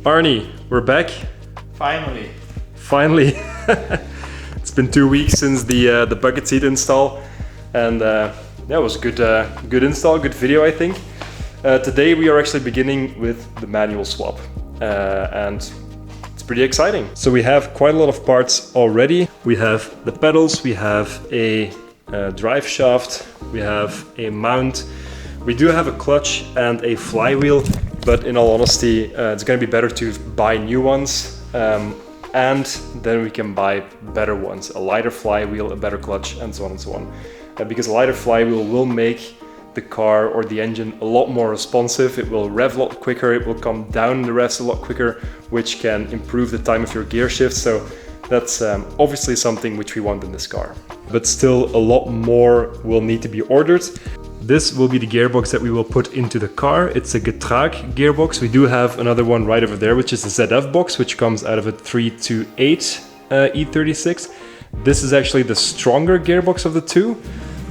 Arnie, we're back. Finally. It's been 2 weeks since the bucket seat install, and yeah, it was a good install, good video, I think. Today we are actually beginning with the manual swap, and it's pretty exciting. So we have quite a lot of parts already. We have the pedals, we have a drive shaft, we have a mount, we do have a clutch and a flywheel, but in all honesty, it's going to be better to buy new ones, and then we can buy better ones, a lighter flywheel, a better clutch, and so on and so on. Because a lighter flywheel will make the car or the engine a lot more responsive. It will rev a lot quicker, it will come down the revs a lot quicker, which can improve the time of your gear shift. So that's obviously something which we want in this car. But still a lot more will need to be ordered. This will be the gearbox that we will put into the car. It's a Getrag gearbox. We do have another one right over there, which is the ZF box, which comes out of a 328 E36. This is actually the stronger gearbox of the two,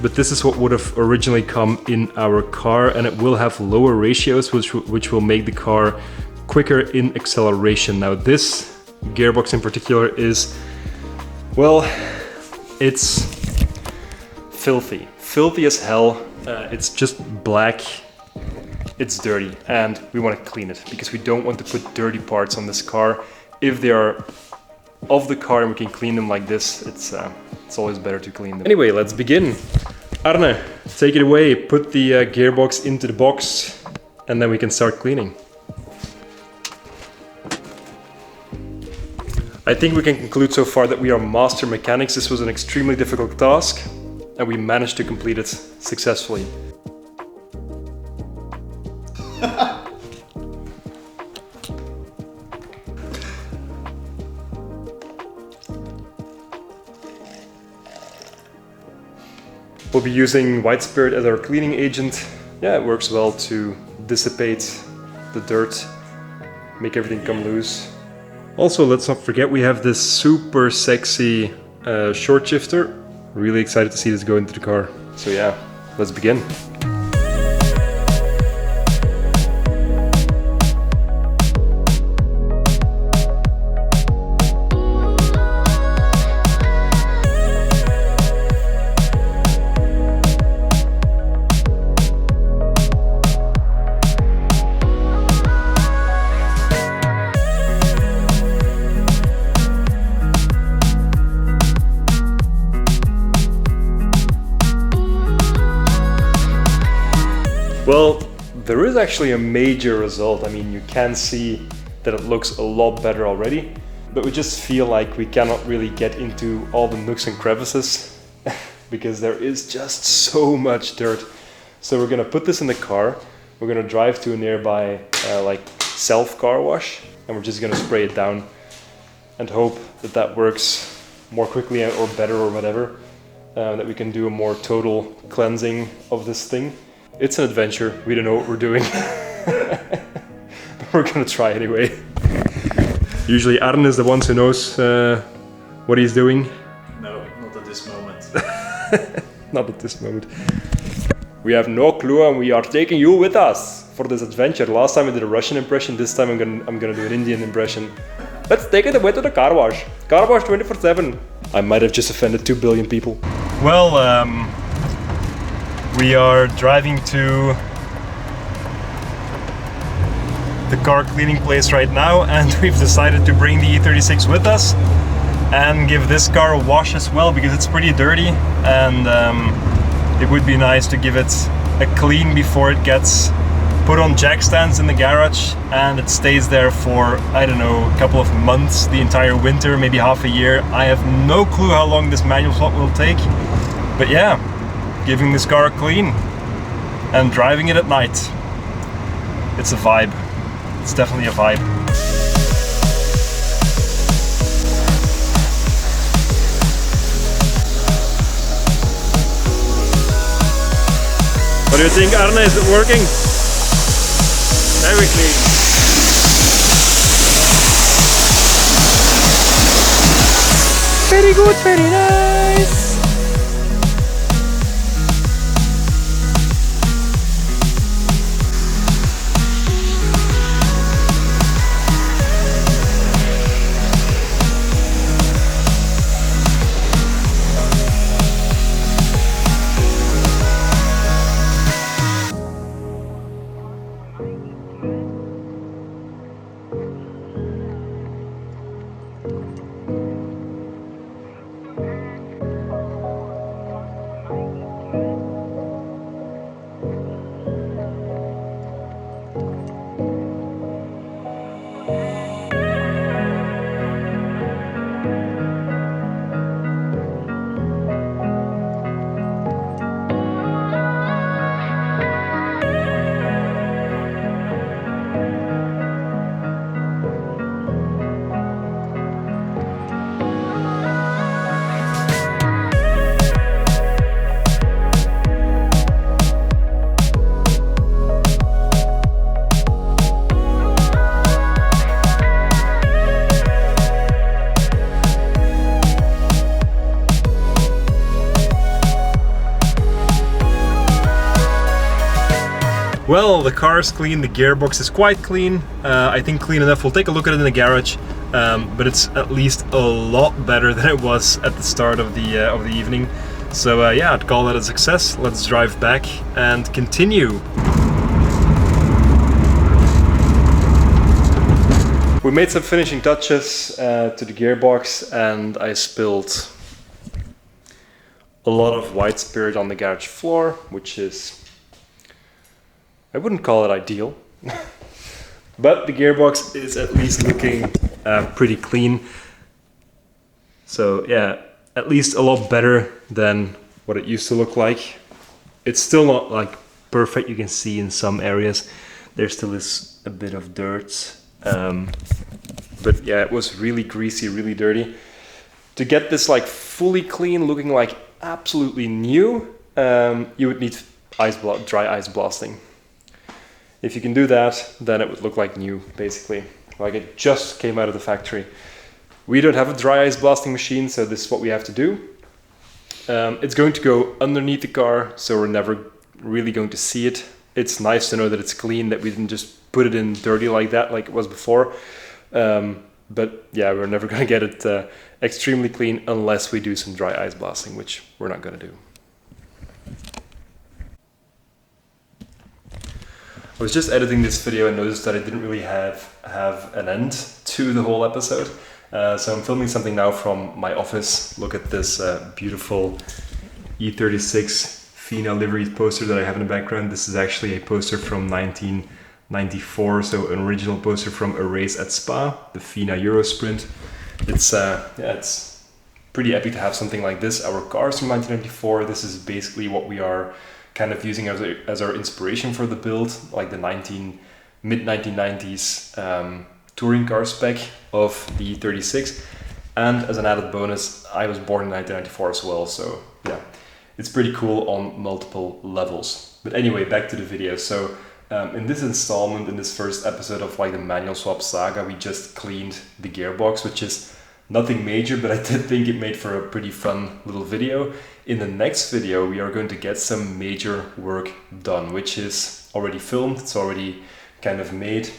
but this is what would have originally come in our car, and it will have lower ratios, which will make the car quicker in acceleration. Now this gearbox in particular is, well, it's filthy as hell. It's just black, it's dirty, and we want to clean it because we don't want to put dirty parts on this car. If they are of the car and we can clean them like this, it's always better to clean them. Anyway, let's begin. Arne, take it away, put the gearbox into the box, and then we can start cleaning. I think we can conclude so far that we are master mechanics. This was an extremely difficult task, and we managed to complete it successfully. We'll be using white spirit as our cleaning agent. Yeah, it works well to dissipate the dirt, make everything come loose. Also, let's not forget we have this super sexy short shifter. Really excited to see this go into the car. So yeah, let's begin. Well, there is actually a major result. I mean, you can see that it looks a lot better already, but we just feel like we cannot really get into all the nooks and crevices because there is just so much dirt. So we're gonna put this in the car, we're gonna drive to a nearby like self-car wash, and we're just gonna spray it down and hope that that works more quickly or better or whatever, that we can do a more total cleansing of this thing. It's an adventure, we don't know what we're doing, but we're gonna try anyway. Usually Arne is the one who knows what he's doing. No, not at this moment. Not at this moment. We have no clue, and we are taking you with us for this adventure. Last time I did a Russian impression, this time I'm gonna do an Indian impression. Let's take it away to the car wash. Car wash 24/7. I might have just offended 2 billion people. Well, we are driving to the car cleaning place right now, and we've decided to bring the E36 with us and give this car a wash as well because it's pretty dirty, and it would be nice to give it a clean before it gets put on jack stands in the garage and it stays there for, I don't know, a couple of months, the entire winter, maybe half a year. I have no clue how long this manual swap will take, but yeah, giving this car a clean and driving it at night. It's a vibe. It's definitely a vibe. What do you think, Arne? Is it working? Very clean. Very good, very nice. Well, the car is clean, the gearbox is quite clean. I think clean enough. We'll take a look at it in the garage, but it's at least a lot better than it was at the start of the evening. So yeah, I'd call that a success. Let's drive back and continue. We made some finishing touches to the gearbox, and I spilled a lot of white spirit on the garage floor, which is, I wouldn't call it ideal, but the gearbox is at least looking pretty clean. So yeah, at least a lot better than what it used to look like. It's still not like perfect. You can see in some areas there still is a bit of dirt. But yeah, it was really greasy, really dirty. To get this like fully clean, looking like absolutely new, you would need dry ice blasting. If you can do that, then it would look like new, basically. Like it just came out of the factory. We don't have a dry ice blasting machine, so this is what we have to do. It's going to go underneath the car, so we're never really going to see it. It's nice to know that it's clean, that we didn't just put it in dirty like that, like it was before. But yeah, we're never going to get it extremely clean unless we do some dry ice blasting, which we're not going to do. I was just editing this video and noticed that I didn't really have an end to the whole episode. So I'm filming something now from my office. Look at this beautiful E36 FINA livery poster that I have in the background. This is actually a poster from 1994, so an original poster from a race at Spa, the FINA Euro Sprint. It's pretty epic to have something like this. Our cars from 1994. This is basically what we are kind of using as our inspiration for the build, like the mid-1990s touring car spec of the E36. And as an added bonus, I was born in 1994 as well, so yeah, it's pretty cool on multiple levels. But anyway, back to the video. So in this installment, in this first episode of like the manual swap saga, we just cleaned the gearbox, which is nothing major, but I did think it made for a pretty fun little video. In the next video, we are going to get some major work done, which is already filmed, it's already kind of made.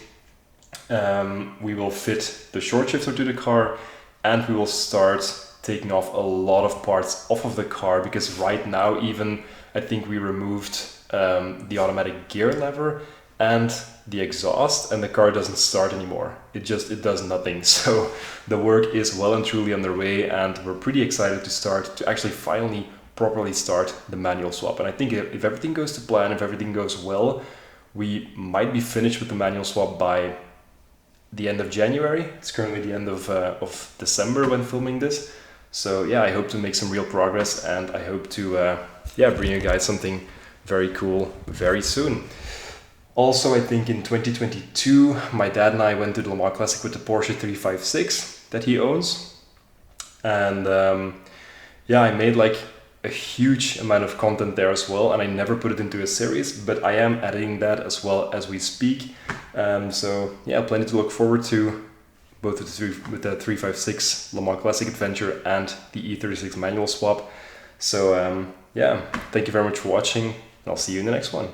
We will fit the short shifter to the car, and we will start taking off a lot of parts off of the car, because right now even I think we removed the automatic gear lever and the exhaust, and the car doesn't start anymore. It does nothing. So the work is well and truly underway, and we're pretty excited to actually finally properly start the manual swap. And I think if everything goes to plan, if everything goes well, we might be finished with the manual swap by the end of January. It's currently the end of December when filming this. So yeah, I hope to make some real progress, and I hope to bring you guys something very cool very soon. Also, I think in 2022, my dad and I went to the Le Mans Classic with the Porsche 356 that he owns. And I made like a huge amount of content there as well, and I never put it into a series, but I am editing that as well as we speak. So yeah, plenty to look forward to, both with the 356 Le Mans Classic adventure and the E36 manual swap. So yeah, thank you very much for watching, and I'll see you in the next one.